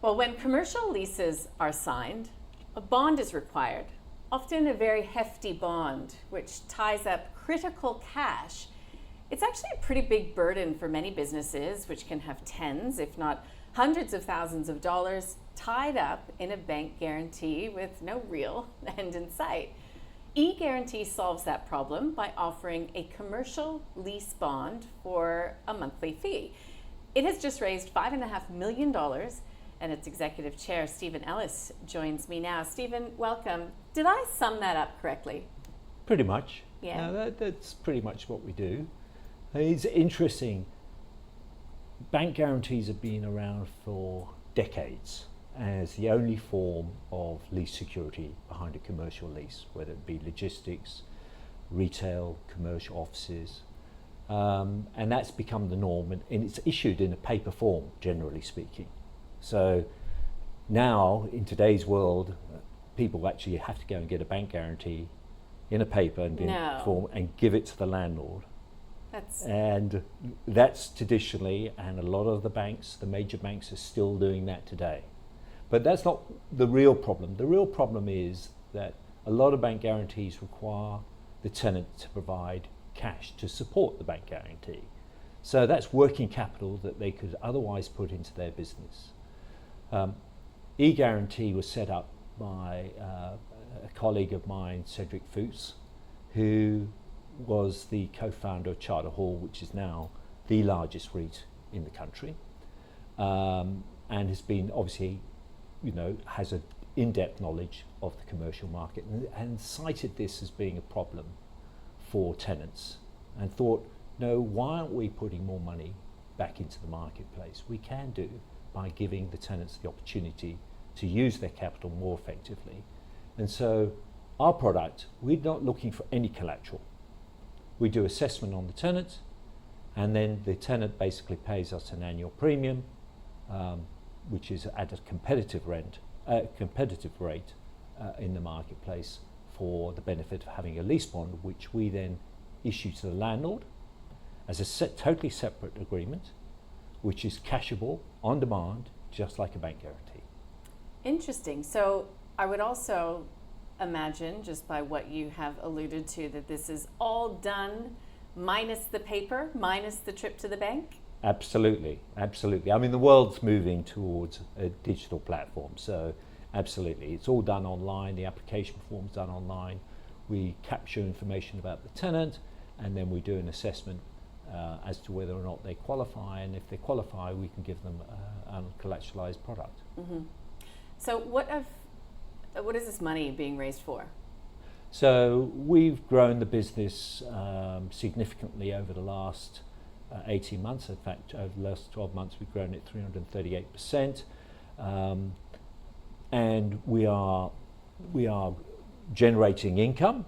Well, when commercial leases are signed, a bond is required, often a very hefty bond, which ties up critical cash. It's actually a pretty big burden for many businesses, which can have tens, if not hundreds of thousands of dollars tied up in a bank guarantee with no real end in sight. eGuarantee solves that problem by offering a commercial lease bond for a monthly fee. It has just raised $5.5 million, and its executive chair, Ellis, joins me now. Stephen, welcome. Did I sum that up correctly? Pretty much. Yeah. No, that's pretty much what we do. It's interesting. Bank guarantees have been around for decades as the only form of lease security behind a commercial lease, whether it be logistics, retail, commercial offices. And that's become the norm, and it's issued in a paper form, generally speaking. So now, in today's world, people actually have to go and get a bank guarantee in a paper and form and give it to the landlord. And that's traditionally, and a lot of the banks, the major banks, are still doing that today. But that's not the real problem. The real problem is that a lot of bank guarantees require the tenant to provide cash to support the bank guarantee. So that's working capital that they could otherwise put into their business. eGuarantee was set up by a colleague of mine, Cedric Fuchs, who was the co-founder of Charter Hall, which is now the largest REIT in the country, and has been obviously, has an in-depth knowledge of the commercial market, and cited this as being a problem for tenants, and thought, no, why aren't we putting more money back into the marketplace? We can do by giving the tenants the opportunity to use their capital more effectively. And so our product, we're not looking for any collateral. We do assessment on the tenant, and then the tenant basically pays us an annual premium, which is at a competitive rate in the marketplace for the benefit of having a lease bond, which we then issue to the landlord as a totally separate agreement, which is cashable on demand, just like a bank guarantee. Interesting. So I would also imagine, just by what you have alluded to, that this is all done minus the paper, minus the trip to the bank? Absolutely, absolutely. I mean, the world's moving towards a digital platform, so absolutely. It's all done online, the application form's done online. We capture information about the tenant, and then we do an assessment as to whether or not they qualify, and if they qualify, we can give them an uncollateralized product. Mm-hmm. So what is this money being raised for? So we've grown the business significantly over the last 18 months. In fact, over the last 12 months, we've grown it 338%. And we are generating income,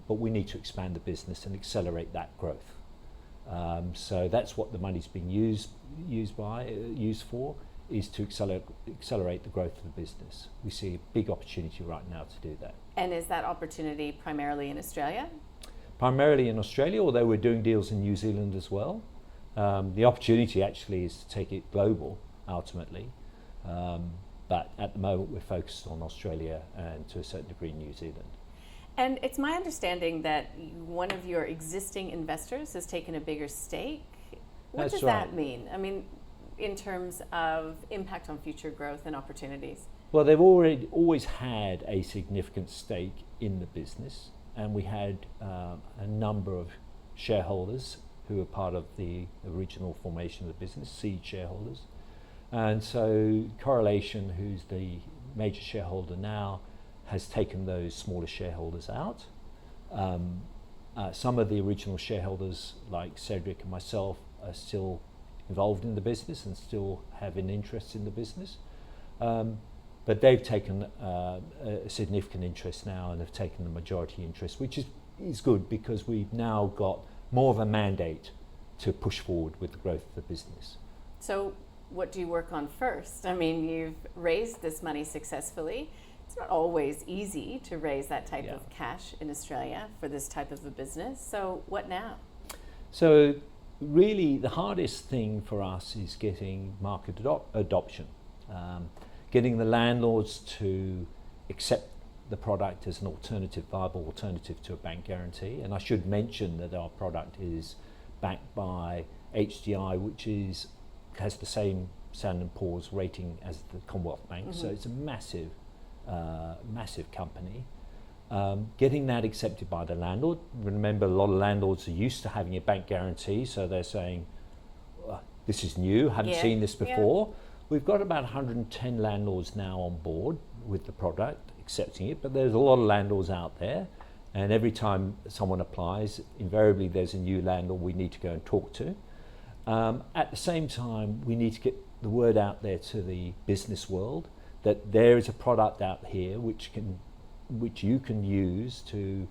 but we need to expand the business and accelerate that growth. So that's what the money's being used for, is to accelerate the growth of the business. We see a big opportunity right now to do that. And is that opportunity primarily in Australia? Primarily in Australia, although we're doing deals in New Zealand as well. The opportunity actually is to take it global, ultimately. But at the moment, we're focused on Australia and to a certain degree New Zealand. And it's my understanding that one of your existing investors has taken a bigger stake. What does that mean? I mean, in terms of impact on future growth and opportunities? Well, they've always had a significant stake in the business, and we had a number of shareholders who were part of the original formation of the business, seed shareholders. And so Correlation, who's the major shareholder now, has taken those smaller shareholders out. Some of the original shareholders, like Cedric and myself, are still involved in the business and still have an interest in the business. But they've taken a significant interest now and have taken the majority interest, which is good because we've now got more of a mandate to push forward with the growth of the business. So what do you work on first? I mean, you've raised this money successfully. It's not always easy to raise that type of cash in Australia for this type of a business. So what now? So really the hardest thing for us is getting market adoption. getting the landlords to accept the product as an viable alternative to a bank guarantee. And I should mention that our product is backed by HDI, which has the same Standard & Poor's rating as the Commonwealth Bank. So it's a massive company. Getting that accepted by the landlord. Remember, a lot of landlords are used to having a bank guarantee, so they're saying, this is new, haven't seen this before. We've got about 110 landlords now on board with the product, accepting it, but there's a lot of landlords out there, and every time someone applies, invariably there's a new landlord we need to go and talk to. At the same time, we need to get the word out there to the business world that there is a product out here which you can use to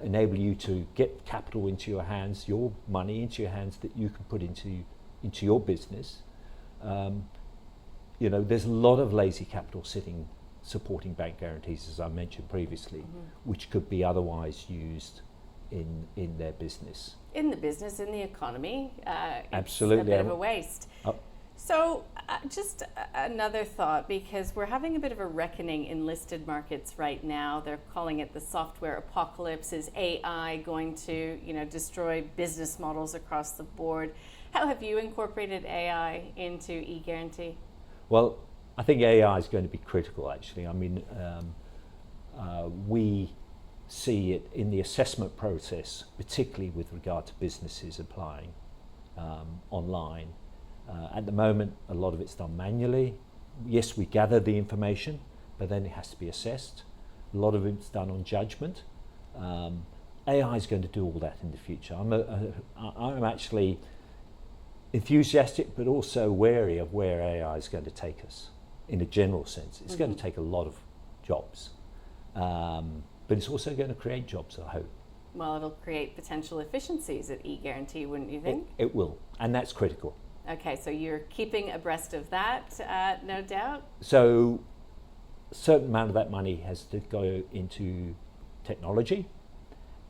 enable you to get capital into your hands, your money into your hands that you can put into your business. There's a lot of lazy capital supporting bank guarantees, as I mentioned previously, which could be otherwise used in their business. In the business, in the economy, absolutely, it's a bit of a waste. So just another thought, because we're having a bit of a reckoning in listed markets right now. They're calling it the software apocalypse. Is AI going to, destroy business models across the board? How have you incorporated AI into eGuarantee? Well, I think AI is going to be critical, actually. I mean, we see it in the assessment process, particularly with regard to businesses applying online. At the moment, a lot of it's done manually. Yes, we gather the information, but then it has to be assessed. A lot of it's done on judgment. AI is going to do all that in the future. I'm actually enthusiastic, but also wary of where AI is going to take us in a general sense. It's going to take a lot of jobs, but it's also going to create jobs, I hope. Well, it'll create potential efficiencies at eGuarantee, wouldn't you think? It will, and that's critical. Okay, so you're keeping abreast of that, no doubt? So a certain amount of that money has to go into technology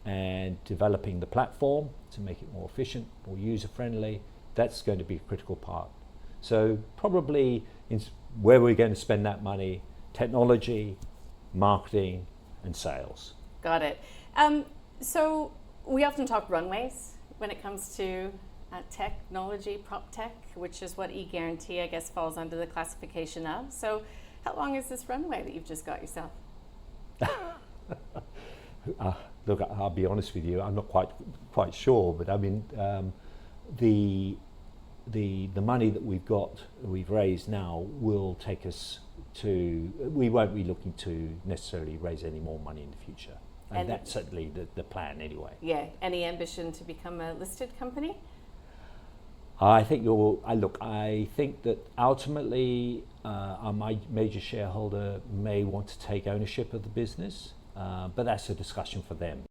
and developing the platform to make it more efficient, more user-friendly. That's going to be a critical part. So probably where we're going to spend that money, technology, marketing, and sales. Got it. So we often talk runways when it comes to technology, prop tech, which is what eGuarantee, I guess, falls under the classification of. So how long is this runway that you've just got yourself? Look, I'll be honest with you, I'm not quite sure, but I mean, the money that we've raised now will take us to, we won't be looking to necessarily raise any more money in the future. And that's certainly the plan anyway. Yeah, any ambition to become a listed company? I think I think that ultimately my major shareholder may want to take ownership of the business, but that's a discussion for them.